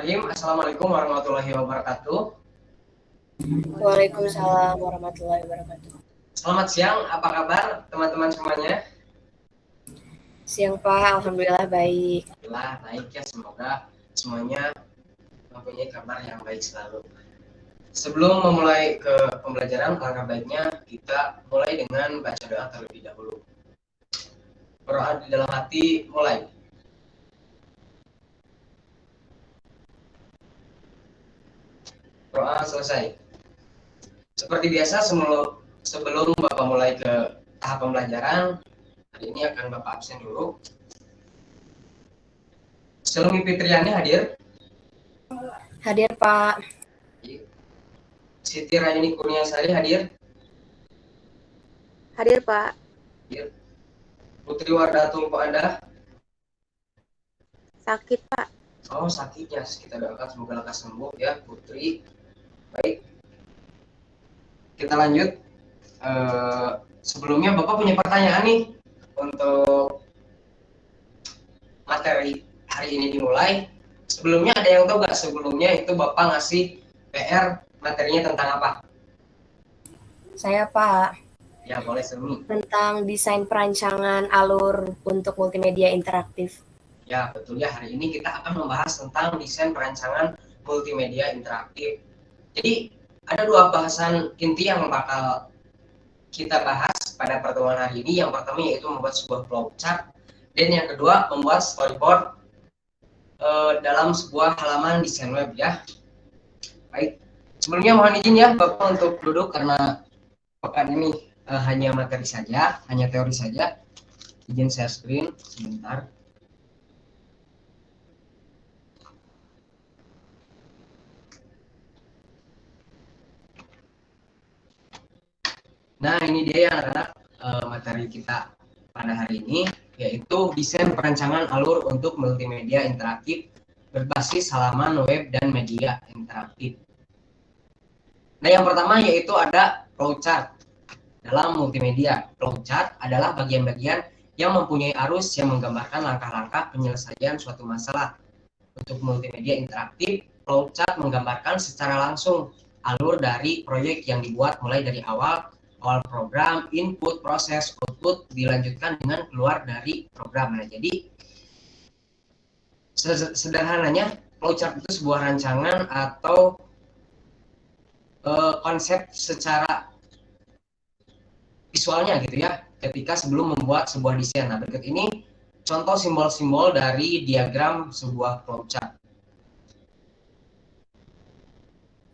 Bismillahirrahmanirrahim. Assalamualaikum warahmatullahi wabarakatuh. Waalaikumsalam warahmatullahi wabarakatuh. Selamat siang, apa kabar teman-teman semuanya? Siang Pak, alhamdulillah baik. Alhamdulillah baik ya, semoga semuanya mempunyai kabar yang baik selalu. Sebelum memulai ke pembelajaran, alangkah baiknya kita mulai dengan baca doa terlebih dahulu. Berdoa di dalam hati, mulai. Doa selesai. Seperti biasa, sebelum Bapak mulai ke tahap pembelajaran, hari ini akan Bapak absen dulu. Selumi Fitriani hadir? Hadir Pak. Siti Rayani Kurniasari hadir? Hadir Pak. Hadir. Putri Wardatul Anda? Sakit Pak. Oh, sakitnya, kita doakan semoga lekas sembuh ya Putri. Baik, kita lanjut. Sebelumnya Bapak punya pertanyaan nih untuk materi hari ini dimulai. Sebelumnya ada yang tahu nggak sebelumnya itu Bapak ngasih PR materinya tentang apa? Saya Pak. Ya boleh Semi. Tentang desain perancangan alur untuk multimedia interaktif. Ya betul ya, hari ini kita akan membahas tentang desain perancangan multimedia interaktif. Jadi ada dua bahasan inti yang bakal kita bahas pada pertemuan hari ini. Yang pertama yaitu membuat sebuah flowchart, dan yang kedua membuat storyboard dalam sebuah halaman desain web ya. Baik, sebelumnya mohon izin ya Bapak untuk duduk karena pekan ini hanya materi saja, hanya teori saja. Izin share screen sebentar. Nah ini dia ya anak-anak, materi kita pada hari ini, yaitu desain perancangan alur untuk multimedia interaktif berbasis halaman web dan media interaktif. Nah yang pertama yaitu ada flowchart dalam multimedia. Flowchart adalah bagian-bagian yang mempunyai arus yang menggambarkan langkah-langkah penyelesaian suatu masalah. Untuk multimedia interaktif, flowchart menggambarkan secara langsung alur dari proyek yang dibuat mulai dari awal program, input, proses, output, dilanjutkan dengan keluar dari program. Nah, jadi sederhananya flowchart itu sebuah rancangan atau konsep secara visualnya gitu ya, ketika sebelum membuat sebuah desain. Nah, berikut ini contoh simbol-simbol dari diagram sebuah flowchart.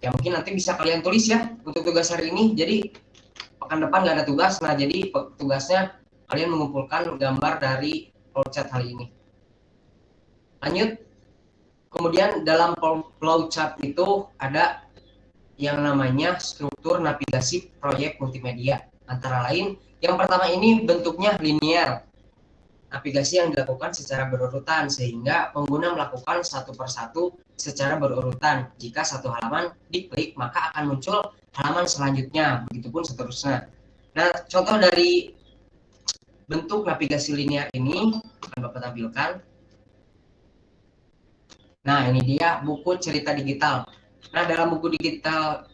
Ya mungkin nanti bisa kalian tulis ya untuk tugas hari ini. Jadi pekan depan nggak ada tugas, nah jadi tugasnya kalian mengumpulkan gambar dari flowchart hari ini. Lanjut, kemudian dalam flowchart itu ada yang namanya struktur navigasi proyek multimedia. Antara lain, yang pertama ini bentuknya linear. Navigasi yang dilakukan secara berurutan sehingga pengguna melakukan satu persatu secara berurutan. Jika satu halaman diklik, maka akan muncul halaman selanjutnya, begitupun seterusnya. Nah, contoh dari bentuk navigasi linear ini akan Bapak tampilkan. Nah, ini dia buku cerita digital. Nah, dalam buku digital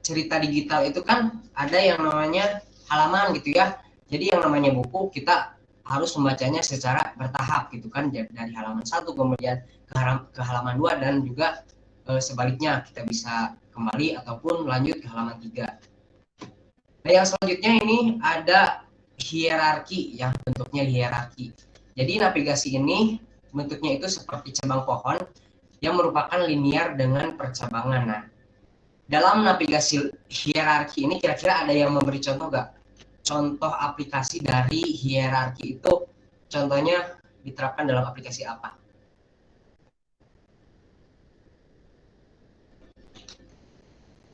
cerita digital itu kan ada yang namanya halaman gitu ya. Jadi yang namanya buku kita harus membacanya secara bertahap gitu kan, dari halaman 1 kemudian ke halaman 2 dan juga sebaliknya kita bisa kembali ataupun lanjut ke halaman 3. Nah, yang selanjutnya ini ada hierarki yang bentuknya hierarki. Jadi navigasi ini bentuknya itu seperti cabang pohon yang merupakan linear dengan percabangan. Nah, dalam navigasi hierarki ini kira-kira ada yang memberi contoh nggak? Contoh aplikasi dari hierarki itu contohnya diterapkan dalam aplikasi apa?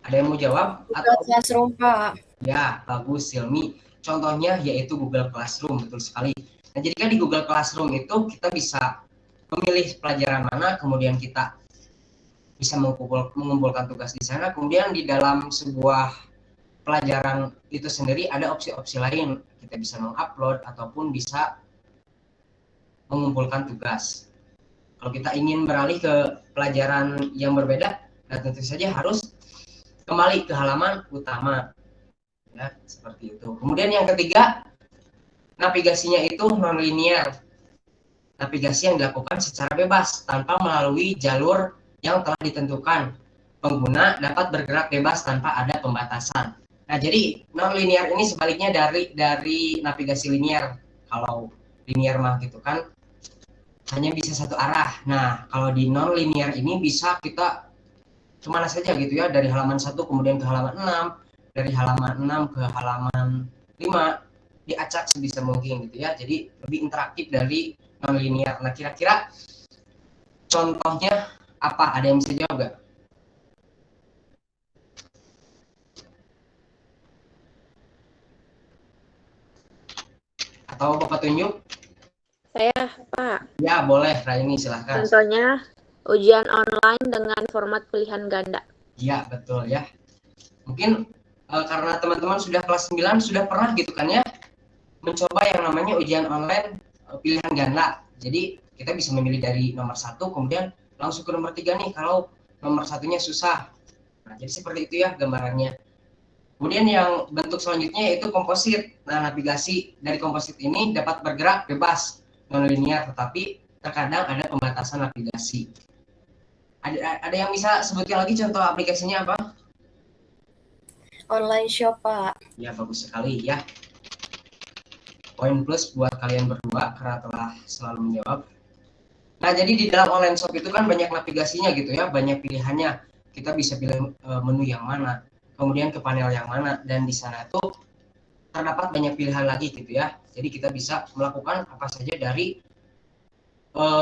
Ada yang mau jawab? Google Classroom Pak. Ya, bagus Silmi. Contohnya yaitu Google Classroom, betul sekali. Nah, jadi kan di Google Classroom itu kita bisa memilih pelajaran mana, kemudian kita bisa mengumpulkan tugas di sana. Kemudian di dalam sebuah pelajaran itu sendiri ada opsi-opsi lain. Kita bisa mengupload ataupun bisa mengumpulkan tugas. Kalau kita ingin beralih ke pelajaran yang berbeda, nah tentu saja harus kembali ke halaman utama. Ya, seperti itu. Kemudian yang ketiga, navigasinya itu non-linear. Navigasi yang dilakukan secara bebas tanpa melalui jalur yang telah ditentukan. Pengguna dapat bergerak bebas tanpa ada pembatasan. Nah, jadi non-linear ini sebaliknya dari navigasi linear. Kalau linear mah gitu kan hanya bisa satu arah. Nah, kalau di non-linear ini bisa kita kemana saja gitu ya, dari halaman 1 kemudian ke halaman 6, dari halaman 6 ke halaman 5, diacak sebisa mungkin gitu ya. Jadi lebih interaktif dari non-linear. Nah, kira-kira contohnya apa? Ada yang bisa jawab nggak? Atau Bapak tunjuk? Saya, Pak. Ya, boleh. Raini, silahkan. Contohnya, ujian online dengan format pilihan ganda. Iya, betul ya. Mungkin karena teman-teman sudah kelas 9 sudah pernah gitu kan ya mencoba yang namanya ujian online pilihan ganda. Jadi kita bisa memilih dari nomor 1 kemudian langsung ke nomor 3 nih kalau nomor satunya susah. Nah, jadi seperti itu ya gambarannya. Kemudian yang bentuk selanjutnya yaitu komposit. Nah, navigasi dari komposit ini dapat bergerak bebas non linear, tetapi terkadang ada pembatasan navigasi. Ada yang bisa sebutkan lagi contoh aplikasinya apa? Online shop, Pak. Ya, bagus sekali ya. Poin plus buat kalian berdua karena telah selalu menjawab. Nah, jadi di dalam online shop itu kan banyak navigasinya gitu ya, banyak pilihannya. Kita bisa pilih menu yang mana, kemudian ke panel yang mana, dan di sana itu terdapat banyak pilihan lagi gitu ya. Jadi kita bisa melakukan apa saja dari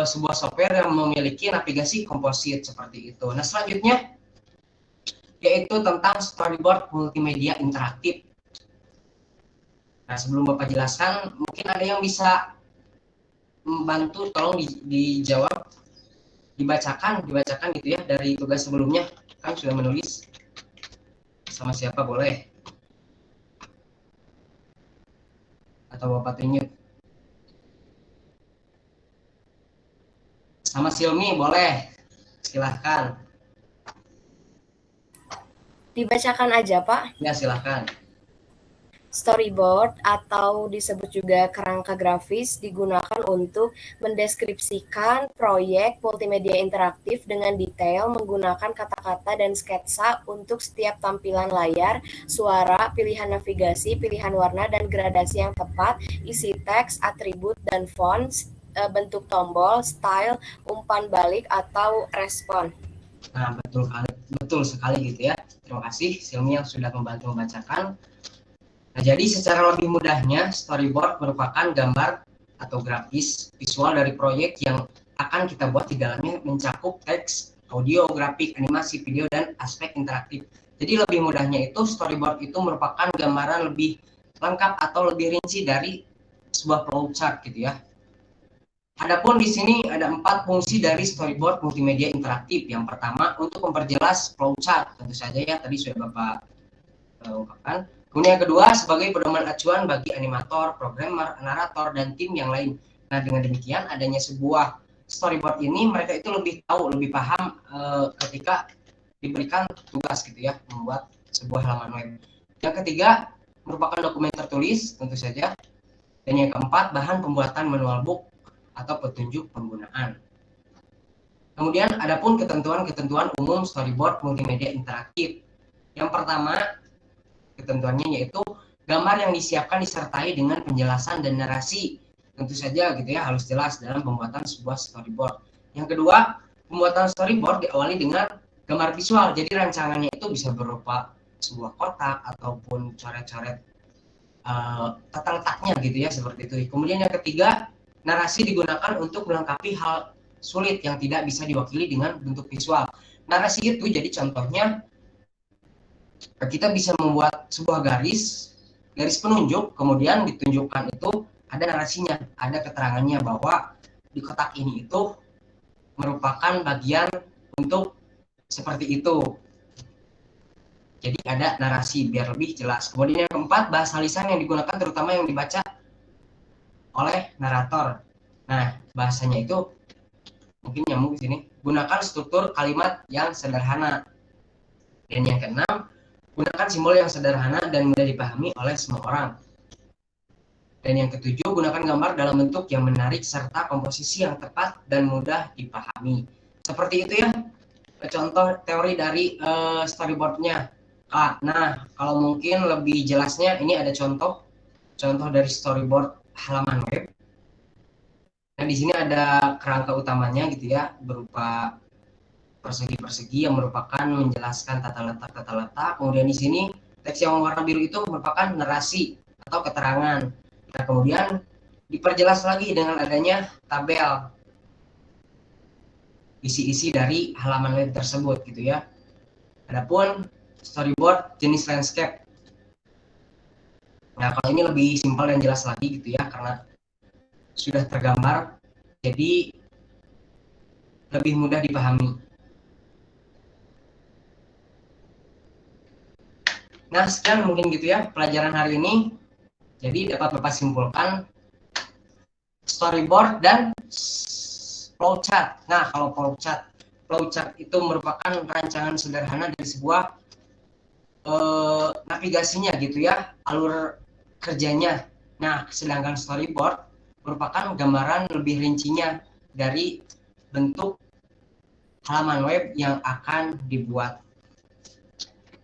sebuah software yang memiliki navigasi komposit seperti itu. Nah, selanjutnya yaitu tentang storyboard multimedia interaktif. Nah, sebelum Bapak jelaskan, mungkin ada yang bisa membantu, tolong dijawab, dibacakan gitu ya dari tugas sebelumnya. Kan sudah menulis. Sama siapa boleh? Atau Bapak tunjuk? Sama Silmi boleh. Silahkan. Dibacakan aja, Pak. Ya, silahkan. Storyboard atau disebut juga kerangka grafis digunakan untuk mendeskripsikan proyek multimedia interaktif dengan detail menggunakan kata-kata dan sketsa untuk setiap tampilan layar, suara, pilihan navigasi, pilihan warna dan gradasi yang tepat, isi teks, atribut dan font, bentuk tombol, style, umpan balik atau respon. Nah, betul sekali gitu ya. Terima kasih Silmi yang sudah membantu membacakan. Nah, jadi secara lebih mudahnya, storyboard merupakan gambar atau grafis visual dari proyek yang akan kita buat di dalamnya mencakup teks, audio, grafik, animasi, video, dan aspek interaktif. Jadi lebih mudahnya itu storyboard itu merupakan gambaran lebih lengkap atau lebih rinci dari sebuah flowchart gitu ya. Adapun di sini ada 4 fungsi dari storyboard multimedia interaktif. Yang pertama untuk memperjelas flowchart, tentu saja ya tadi sudah Bapak ungkapkan. Kemudian yang kedua sebagai pedoman acuan bagi animator, programmer, narator, dan tim yang lain. Nah, dengan demikian adanya sebuah storyboard ini mereka itu lebih tahu, lebih paham ketika diberikan tugas gitu ya, membuat sebuah halaman web. Yang ketiga merupakan dokumen tertulis tentu saja. Dan yang keempat bahan pembuatan manual book atau petunjuk penggunaan. Kemudian adapun ketentuan-ketentuan umum storyboard multimedia interaktif. Yang pertama ketentuannya yaitu gambar yang disiapkan disertai dengan penjelasan dan narasi. Tentu saja gitu ya harus jelas dalam pembuatan sebuah storyboard. Yang kedua, pembuatan storyboard diawali dengan gambar visual. Jadi rancangannya itu bisa berupa sebuah kotak ataupun coret-coret tata letaknya gitu ya seperti itu. Kemudian yang ketiga, narasi digunakan untuk melengkapi hal sulit yang tidak bisa diwakili dengan bentuk visual. Narasi itu jadi contohnya kita bisa membuat sebuah garis penunjuk, kemudian ditunjukkan itu ada narasinya, ada keterangannya bahwa di kotak ini itu merupakan bagian untuk seperti itu. Jadi ada narasi biar lebih jelas. Kemudian yang keempat, bahasa lisan yang digunakan terutama yang dibaca oleh narator. Nah, bahasanya itu mungkin nyambung di sini. Gunakan struktur kalimat yang sederhana. Dan yang keenam, gunakan simbol yang sederhana dan mudah dipahami oleh semua orang. Dan yang ketujuh, gunakan gambar dalam bentuk yang menarik serta komposisi yang tepat dan mudah dipahami. Seperti itu ya, contoh teori dari storyboardnya. Nah, kalau mungkin lebih jelasnya, ini ada contoh dari storyboard halaman web. Nah, di sini ada kerangka utamanya gitu ya, berupa persegi-persegi yang merupakan menjelaskan tata letak. Kemudian di sini teks yang warna biru itu merupakan narasi atau keterangan. Nah, kemudian diperjelas lagi dengan adanya tabel isi-isi dari halaman web tersebut gitu ya. Adapun storyboard jenis landscape. Nah, kalau ini lebih simpel dan jelas lagi gitu ya, karena sudah tergambar, jadi lebih mudah dipahami. Nah, sekian mungkin gitu ya pelajaran hari ini. Jadi dapat Bapak simpulkan storyboard dan flowchart. Nah, kalau flowchart itu merupakan rancangan sederhana dari sebuah navigasinya gitu ya, alur kerjanya. Nah, sedangkan storyboard merupakan gambaran lebih rincinya dari bentuk halaman web yang akan dibuat.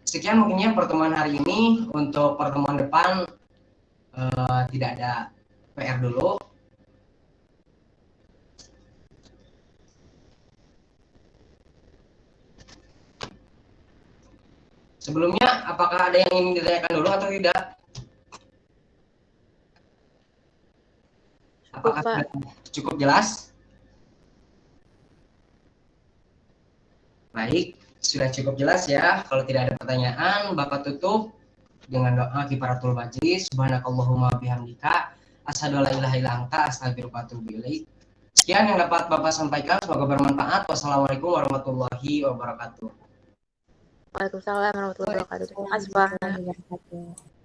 Sekian mungkinnya pertemuan hari ini. Untuk pertemuan depan tidak ada PR dulu. Sebelumnya, apakah ada yang ingin ditanyakan dulu atau tidak? Apakah sudah cukup jelas? Baik, sudah cukup jelas ya. Kalau tidak ada pertanyaan, Bapak tutup dengan doa kifaratul majlis. Subhanakallahumma bihamdika asyhadu an la ilaha illa anta astaghfiruka wa atubu ilaik. Sekian yang dapat Bapak sampaikan, semoga bermanfaat. Wassalamualaikum warahmatullahi wabarakatuh. Waalaikumsalam warahmatullahi wabarakatuh. Terima kasih, Pak. Waalaikumsalam warahmatullahi wabarakatuh.